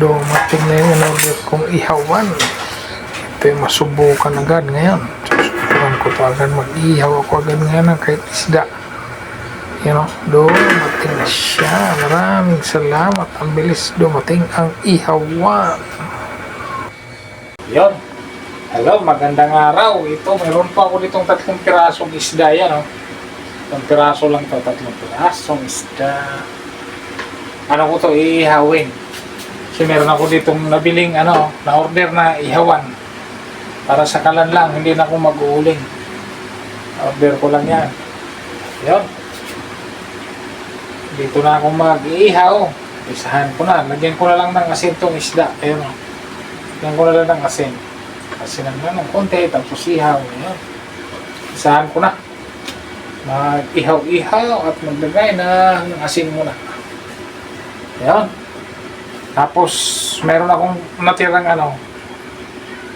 dumating na yung in-order kong ihawan. Ito yung masubukan agad ngayon. Susubukan ko to agad, mag-ihaw ako agad ngayon ng kahit isda. Dumating na siya. Maraming salamat. Ang bilis dumating ang ihawan. Yun. Hello, magandang araw. Ito, mayroon pa ako ditong 3 pirasong isda yan. 3 piraso lang to, 3 pirasong isda. Ano ko to, iihawin. Kasi meron ako ditong nabiling na-order na ihawan. Para sa kalan lang, hindi na ako mag-uuling. Order ko lang yan. Yun. Dito na ako mag-iihaw. Isahan ko na. Lagyan ko na lang ng asin tong isda. Ayun o. Lagyan ko na lang ng asin. Asinan na ng konti. Tapos ihaw. Ayun. Isahan ko na. Mag-ihaw-ihaw at maglagay ng asin muna. Ayun. Tapos meron akong natirang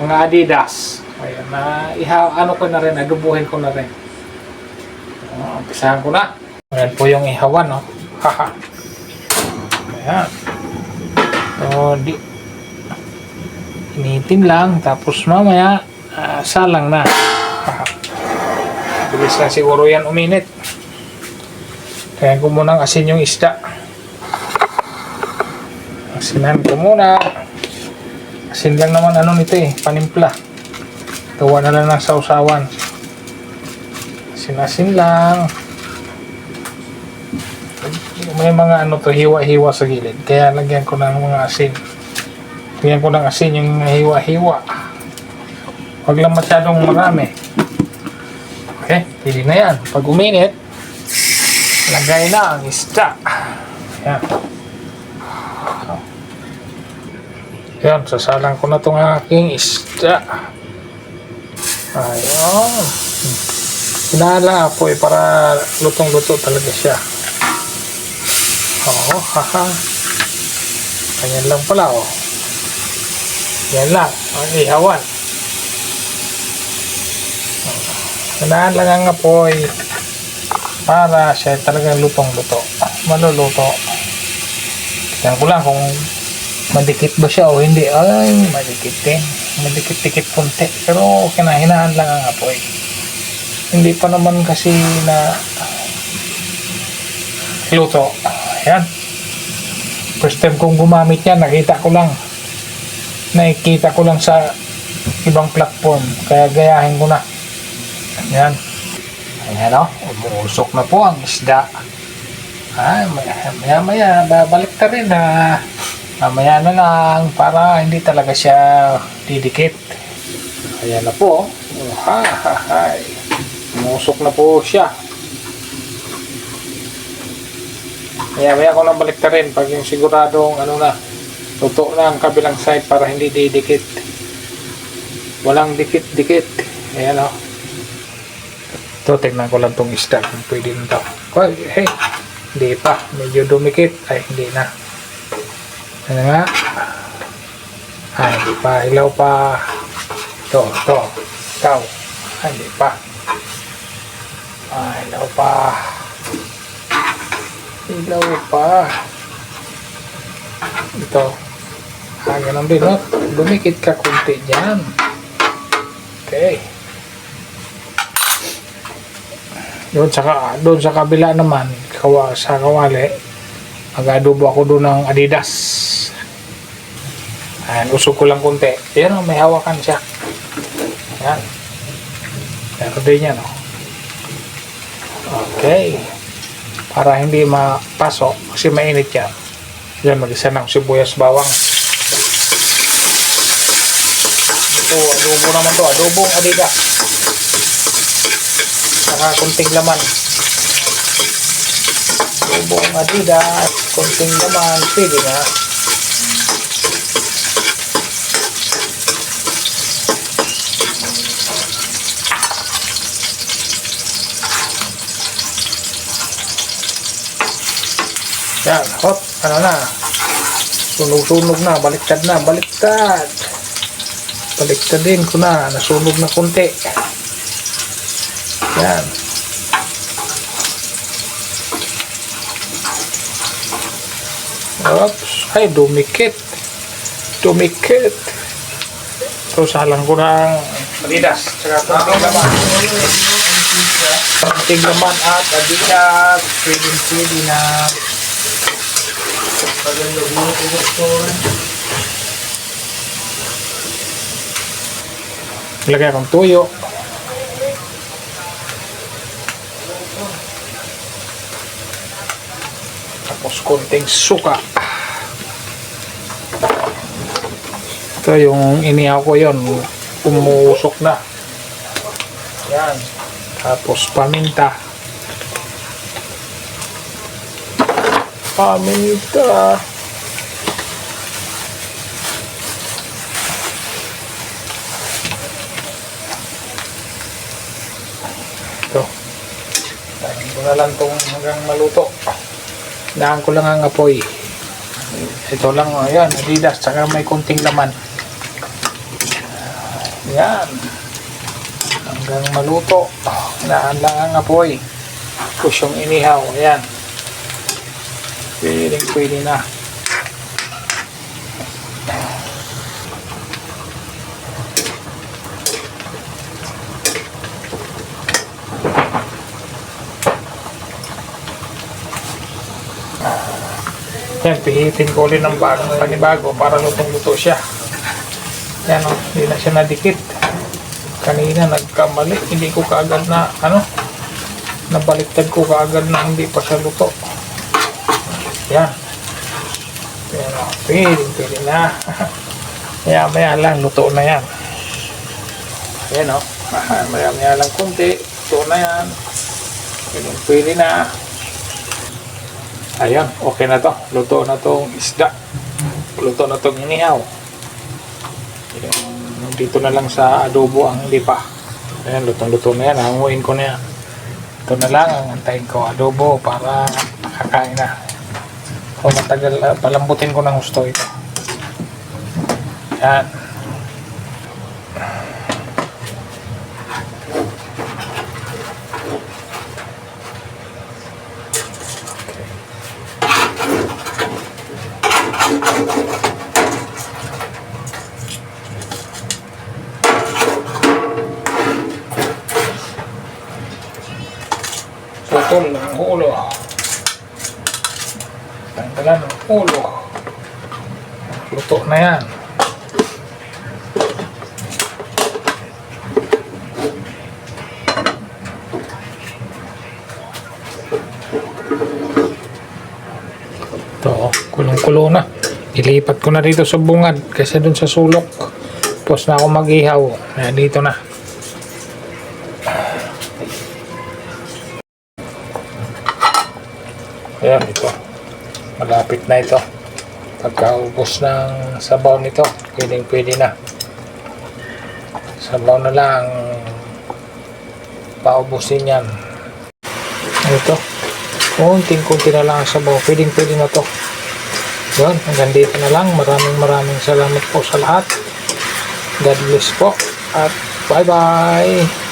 mga Adidas. Ayun. Ihaw, ko na rin. Adubuhin ko na rin. Umpisahan ko na. Ayan po yung ihawan, no? Haha. Ayan. So, initin lang. Tapos mamaya, salang na. Haha. Bilis na siguro yan uminit. Kaya ko munang asin yung isda. Asinan ko muna. Asin lang naman nito panimpla. Gawa na lang ng sausawan. Asin-asin lang. May mga hiwa-hiwa sa gilid. Kaya lagyan ko ng mga asin. Lagyan ko ng asin yung hiwa-hiwa. Huwag lang masyadong marami. Okay, pili na yan. Pag uminit, lagay na ang isda. Ayan. Ayan, sasalang ko na itong aking isda. Ayan. Hinala po para lutong-luto talaga siya. Oo, haha. Ganyan lang pala, Yan lang, ang ihawan. Hinaan lang ang apoy para siya talagang lutong-luto. Maluluto. Tignan ko lang kung madikit ba siya o hindi. Ay, madikit din. Madikit-dikit punti. Pero kinahinaan lang ang apoy. Hindi pa naman kasi na luto. Ayan. First time kong gumamit yan, nakikita ko lang sa ibang platform. Kaya gayahin ko na. Ayan. Ayan umuusok na po ang isda. Maya babalik ta rin mamaya na lang para hindi talaga siya didikit. Ayan na po. Umusok na po siya. Maya ko na balik na rin pag yung siguradong luto na ang kabilang side para hindi didikit. Walang dikit-dikit. Ayan Ito, tignan ko lang tong isda kung pwede nito. Hey, hindi pa. Medyo dumikit. Ay, hindi na. Ano nga? Ay, hindi pa. Ilaw pa. Ito. Ikaw. Ay, hindi pa. Ay, ilaw pa. Ilaw pa. Ito. Ganun din, Dumikit ka kunti dyan. Okay. Doon sa kabila naman, sa kawali, mag-adobo ako doon ng Adidas. Ayan, usok ko lang kunti. Ayan, may hawakan siya. Ayan. Pero din yan, Okay. Para hindi mapasok kasi mainit yan. Yan, mag-isa ng sibuyas bawang. Ito, adobo naman to. Adobong Adidas. Saka kunting laman. Adobong Adidas. Kunting laman. Pwede na. Yan, hot, sunog-sunog na, baliktad din ko na, nasunog na konti. Yan. Oops, ay dumikit. dumikit. So, salang ko ng Adidas. Tsaka konting laman. Konting laman at Adidas. Pwede na. Lagay akong tuyo. Tapos konting suka. Ito yung inihaw ko yun. Umusok na. Yan. Tapos paminta. Paminta. Ito. Tahin ko na lang itong hanggang maluto. Dahan ko lang ang apoy. Ito lang, ayan, Adidas, saka may konting laman. Yan. Hanggang maluto. Dahan lang ang apoy. Tapos yung inihaw, ayan. Pwede na. Yan, pihitin ko ulit ng panibago para lutong-luto siya. Yan o, hindi na siya nadikit. Kanina nagkamali, hindi ko kaagad na, nabaliktad ko kaagad na hindi pa siya luto. Yan. Yan o, pwede na. Maya lang, luto na yan. Yan o, maya lang kunti, luto na yan. Pwede na. Ayan, okay na to. Luto na tong isda. Luto na tong inihaw. Dito na lang sa adobo ang hindi pa. Ayan, lutong-luto na yan. Hanguin ko na yan. Ito na lang ang antayin ko. Adobo para makakain na. O matagal, palambutin ko ng gusto ito. Ayan. Putol ng ulo. Tanggalan ng ulo. Luto na yan. Ito, kulong-kulo na. Ilipat ko na dito sa bungad kasi dun sa sulok. Tapos na ako mag-ihaw. Ayan, dito na. Ayan, ito. Malapit na ito. Pagkaubos ng sabaw nito, pwede na. Sabaw na lang paubusin yan. Ito. Kunting-kunti na lang ang sabaw. Pwede na to. Yun, hanggang dito na lang. Maraming salamat po sa lahat. God bless po. At bye-bye.